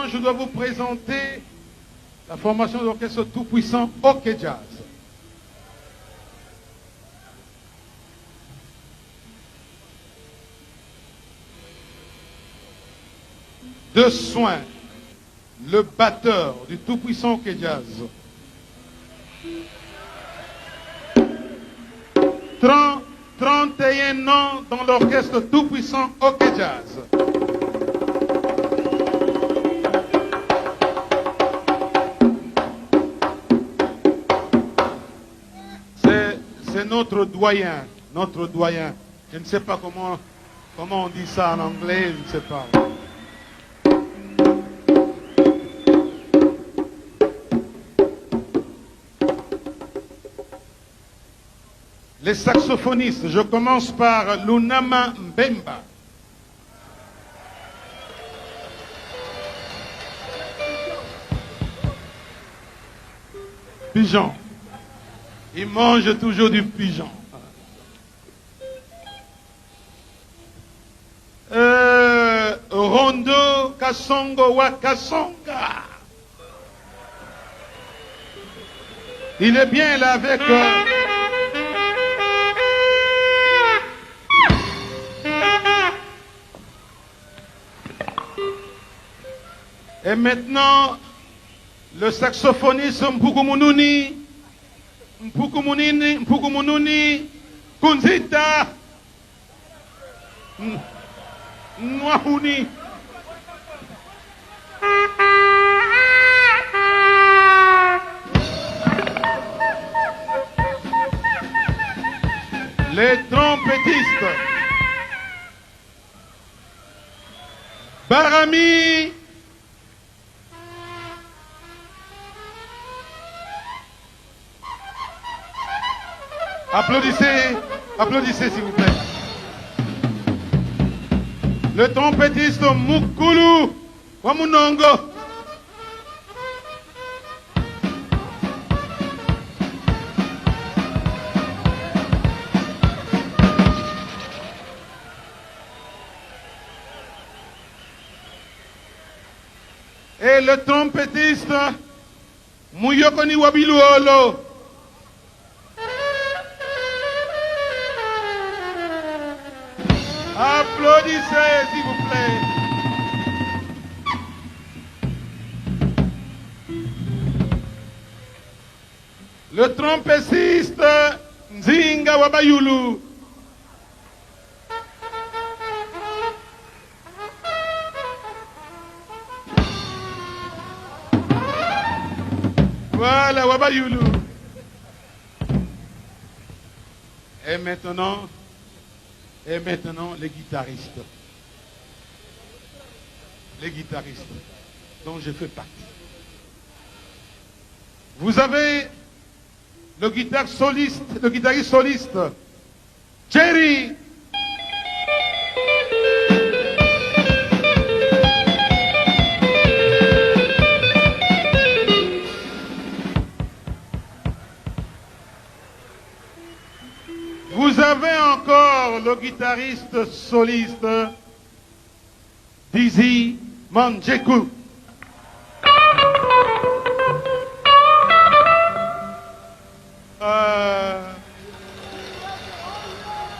maintenant, je dois vous présenter la formation de l'orchestre tout-puissant OK Jazz. De soin, le batteur du tout-puissant OK Jazz. 31 ans dans l'orchestre tout-puissant OK Jazz. C'est notre doyen, notre doyen. Je ne sais pas comment on dit ça en anglais, je ne sais pas. Les saxophonistes, je commence par Lunama Mbemba. Pigeon. Il mange toujours du pigeon. Rondo Kasongo Wakasonga. Il est bien là avec... Et maintenant, le saxophoniste Mpukumununi, Kunzita, Nwahuni. Les trompettistes, Barami, applaudissez, applaudissez s'il vous plaît. Le trompettiste Mukulu Wamunongo. Et le trompettiste Muyokoni Wabiluolo. Applaudissez, s'il vous plaît. Le trompettiste Nzinga Wabayulu. Voilà, Wabayulu. Et maintenant, les guitaristes. Les guitaristes dont je fais partie. Vous avez le guitariste soliste, Jerry. Vous avez encore le guitariste soliste, Dizzy Manjeku.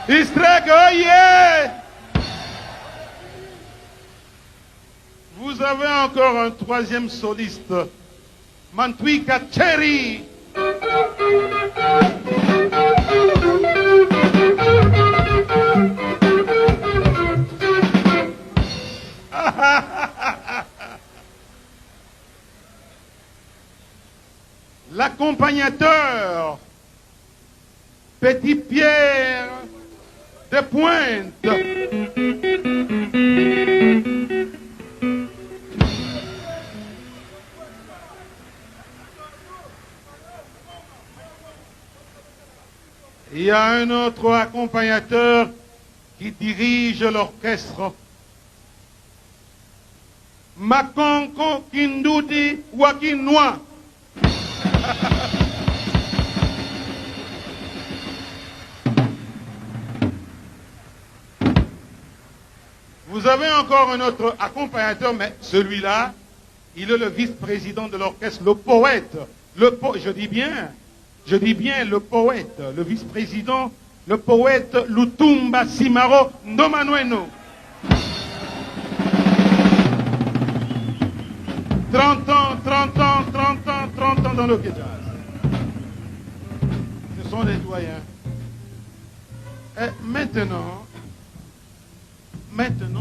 Istrek, oh yeah! Vous avez encore un troisième soliste, Mantwika Cherry. L'accompagnateur, Petit Pierre de Pointe. Il y a un autre accompagnateur qui dirige l'orchestre. Makonko Kindudi Wakinwa. Vous avez encore un autre accompagnateur, mais celui-là, Il est le vice-président de l'orchestre, le poète. Je dis bien le poète, le vice-président, le poète Lutumba Simaro Ndomanueno. 30 ans dans le jazz. Ce sont des doyens. Et maintenant,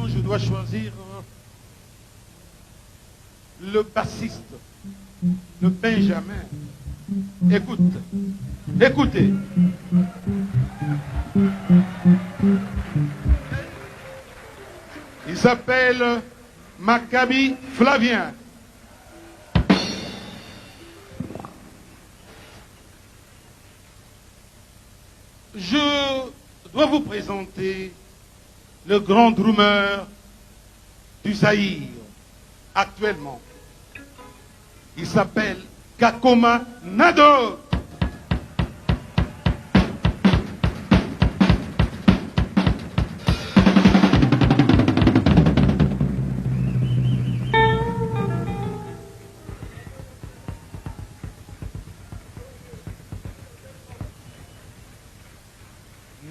je dois choisir le bassiste, le Benjamin. Écoutez. Il s'appelle Maccabi Flavien. Je dois vous présenter le grand drummer du Zaïre actuellement. Il s'appelle Kakoma Nado.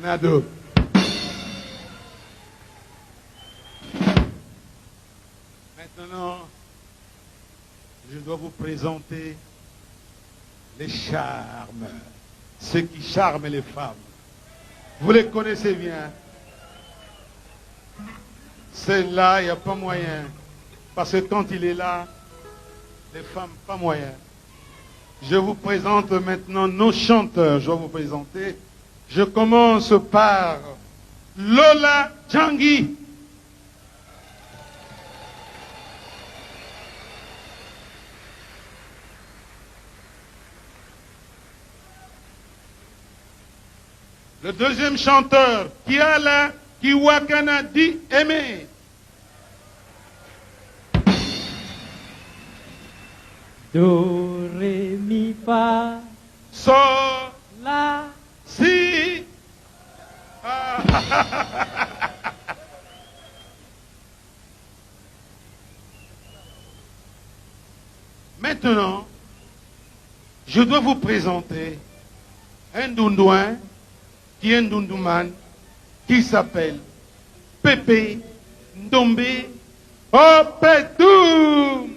Nado. Maintenant, je dois vous présenter les charmes, ceux qui charment les femmes. Vous les connaissez bien. Celle-là, il n'y a pas moyen. Parce que quand il est là, les femmes, pas moyen. Je vous présente maintenant nos chanteurs. Je vais vous présenter. Je commence par Lola Djangui. Le deuxième chanteur, Kiala Kiwakana Di Aimé. Do, ré, mi, fa, Sol, la. si. Maintenant, je dois vous présenter un Ndundouin qui est un Ndundouman qui s'appelle Pépé Ndombe Opetou.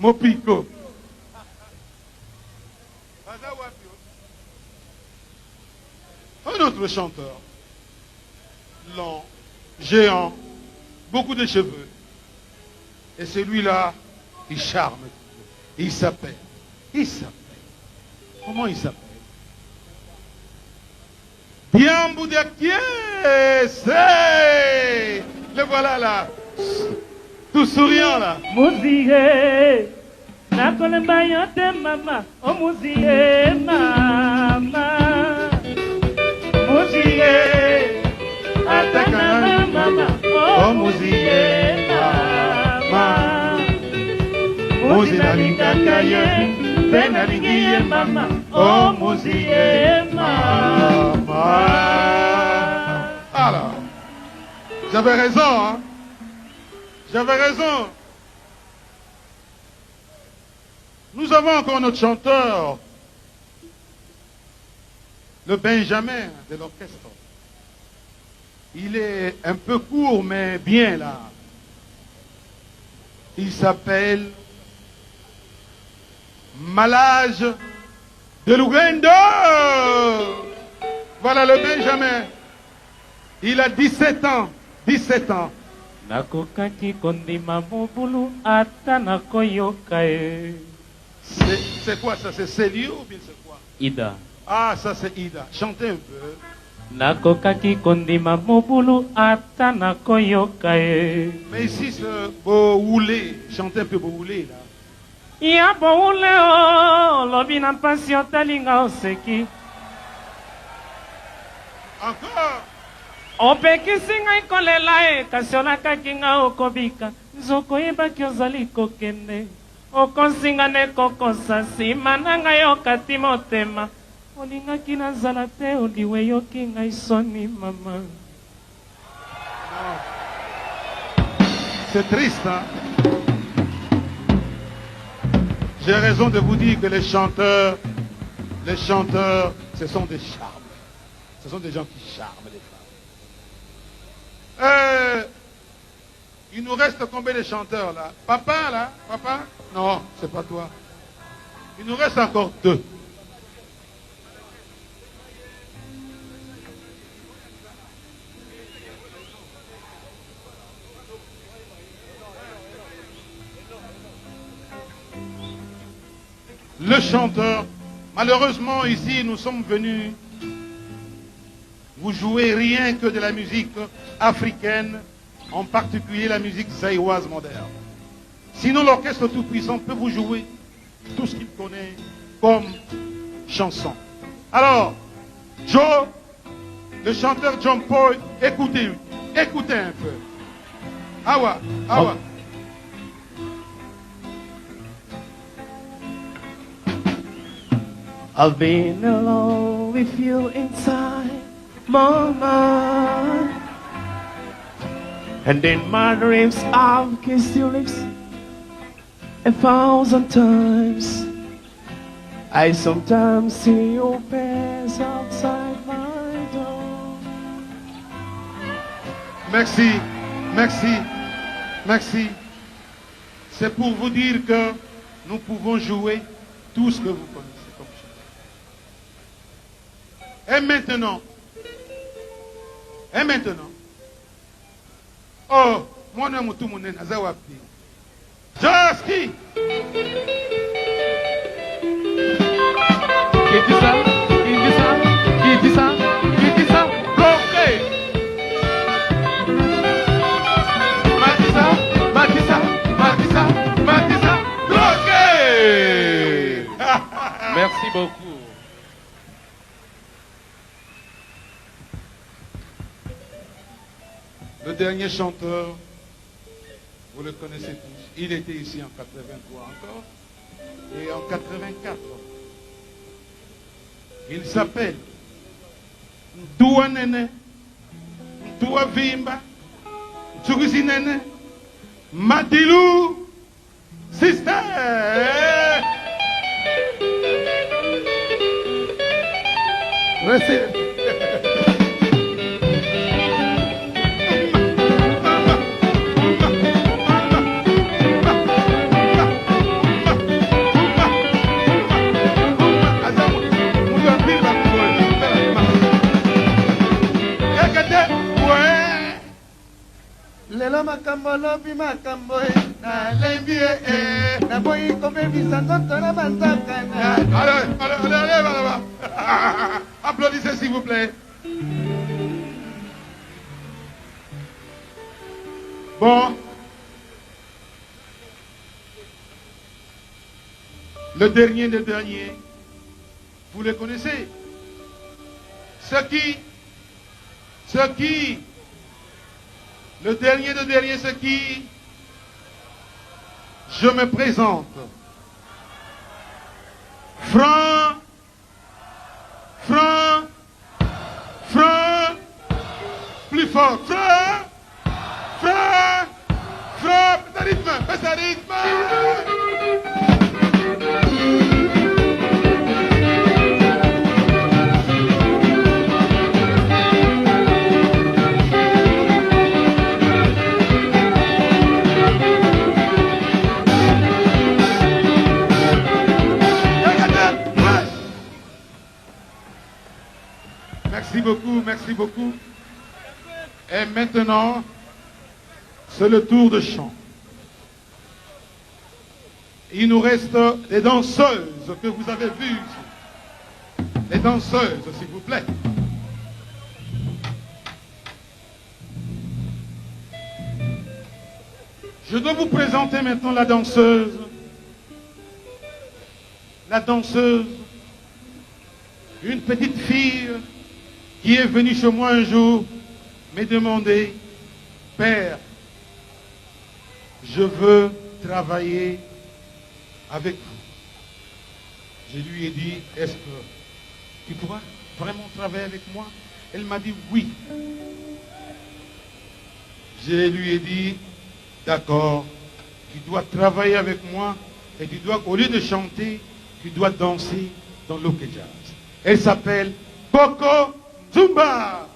Mopiko. Un autre chanteur, lent, géant, beaucoup de cheveux. Et celui-là, il charme. Il s'appelle. Comment il s'appelle? Diamboudiakié, c'est. Le voilà là. Tout souriant là. Mouzié, na kolemba yote mama, oh mouzié mama. Mouzié, ataka mama, oh mouzié mama. Mouzié na linga kaye, pena lingiye mama, oh mouzié mama. Alors, j'avais raison, hein. J'avais raison. Nous avons encore notre chanteur, le Benjamin de l'orchestre. Il est un peu court, mais bien là. Il s'appelle Malage de Lugendo. Voilà le Benjamin. Il a 17 ans. 17 ans. Nakokaki kondima mobulu ata nakoyoka e. C'est quoi ça? C'est Célio ou bien c'est quoi? Ida. Ah, ça c'est Ida. Chantez un peu. Nakokaki kondima mobulu ata nakoyoka e. Mais ici c'est Boulé. Chantez un peu Boulé là. Ya boule o lobi na mpasi otalinga oseki. Encore. opekisi ngai kolela e kasi olakaki ngai okobika nzoko oyebaki ozali kokende okosinga nde kokosa nsima na ngai okati motema olingaki nazala te oliwe yoki ngai soni mama. C'est triste, hein? J'ai raison de vous dire que les chanteurs, ce sont des charmes. Ce sont des gens qui charment les femmes. Il nous reste combien de chanteurs là? Papa là? Papa? Non, c'est pas toi. Il nous reste encore 2. Le chanteur, malheureusement ici nous sommes venus vous jouer rien que de la musique africaine, en particulier la musique zaïroise moderne. Sinon l'orchestre tout-puissant peut vous jouer tout ce qu'il connaît comme chanson. Alors, Joe, le chanteur John Paul, écoutez un peu. Awa, awa. I've been alone with you inside my mind, and in my dreams I've kissed your lips 1,000 times. I sometimes see your face outside my door. Merci, merci, merci. C'est pour vous dire que nous pouvons jouer tout ce que vous connaissez. Et maintenant, oh, moi je suis tout Nazawapi. Joski! Merci beaucoup. Le dernier chanteur, vous le connaissez tous. Il était ici en 83 encore et en 84. Il s'appelle Ntua Nene, Ntua Vimba, Tsugusi Nene, Madilou, Sister. Restez. Lelo makambo lobi makambo na lembi na boyi kobebisa ndoto na banzaka na. Allez, là-bas. Applaudissez s'il vous plaît. Bon. Le dernier des derniers, vous le connaissez. Le dernier de dernier, c'est qui? Je me présente. Franc, plus fort. Franc, fais ça rythme. Merci beaucoup. Et maintenant, c'est le tour de chant. Il nous reste les danseuses que vous avez vues ici. Les danseuses, s'il vous plaît. Je dois vous présenter maintenant la danseuse. La danseuse, une petite fille qui est venu chez moi un jour me demander, Père, je veux travailler avec vous. Je lui ai dit, est-ce que tu pourras vraiment travailler avec moi? Elle m'a dit oui. Je lui ai dit, d'accord, tu dois travailler avec moi et tu dois, au lieu de chanter, tu dois danser dans l'Oke Jazz. Elle s'appelle Coco Zumba.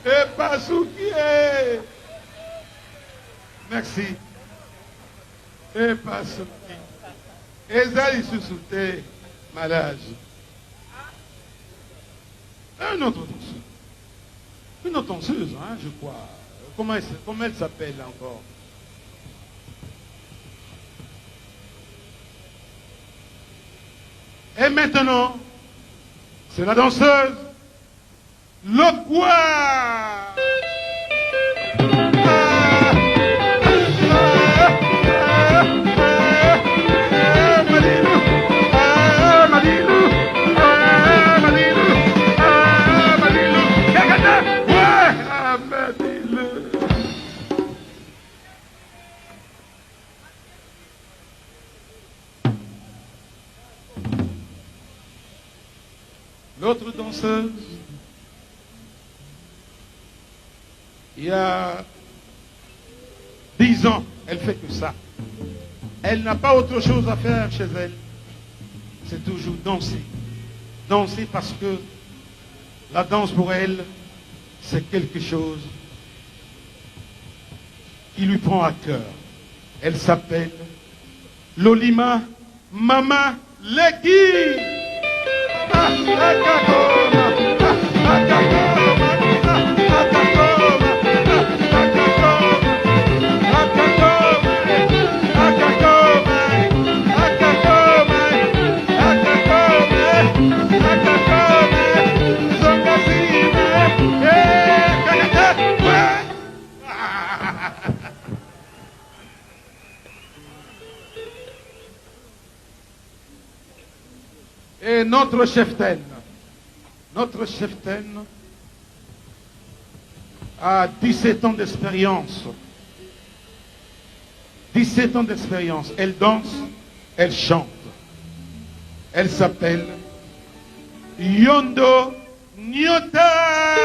Et Pasoukié. Merci. Et Pasouki. Et Zali Soussouté, malade. Un autre danseuse. Une autre danseuse, hein, je crois. Comment elle s'appelle encore? Et maintenant, c'est la danseuse Lokwa. L'autre danseuse, il y a 10 ans, elle fait que ça. Elle n'a pas autre chose à faire chez elle. C'est toujours danser. Danser parce que la danse pour elle, c'est quelque chose qui lui prend à cœur. Elle s'appelle Lolima Mama Leki. Et notre cheftaine a 17 ans d'expérience. 17 ans d'expérience. Elle danse, elle chante. Elle s'appelle Yondo Nyota.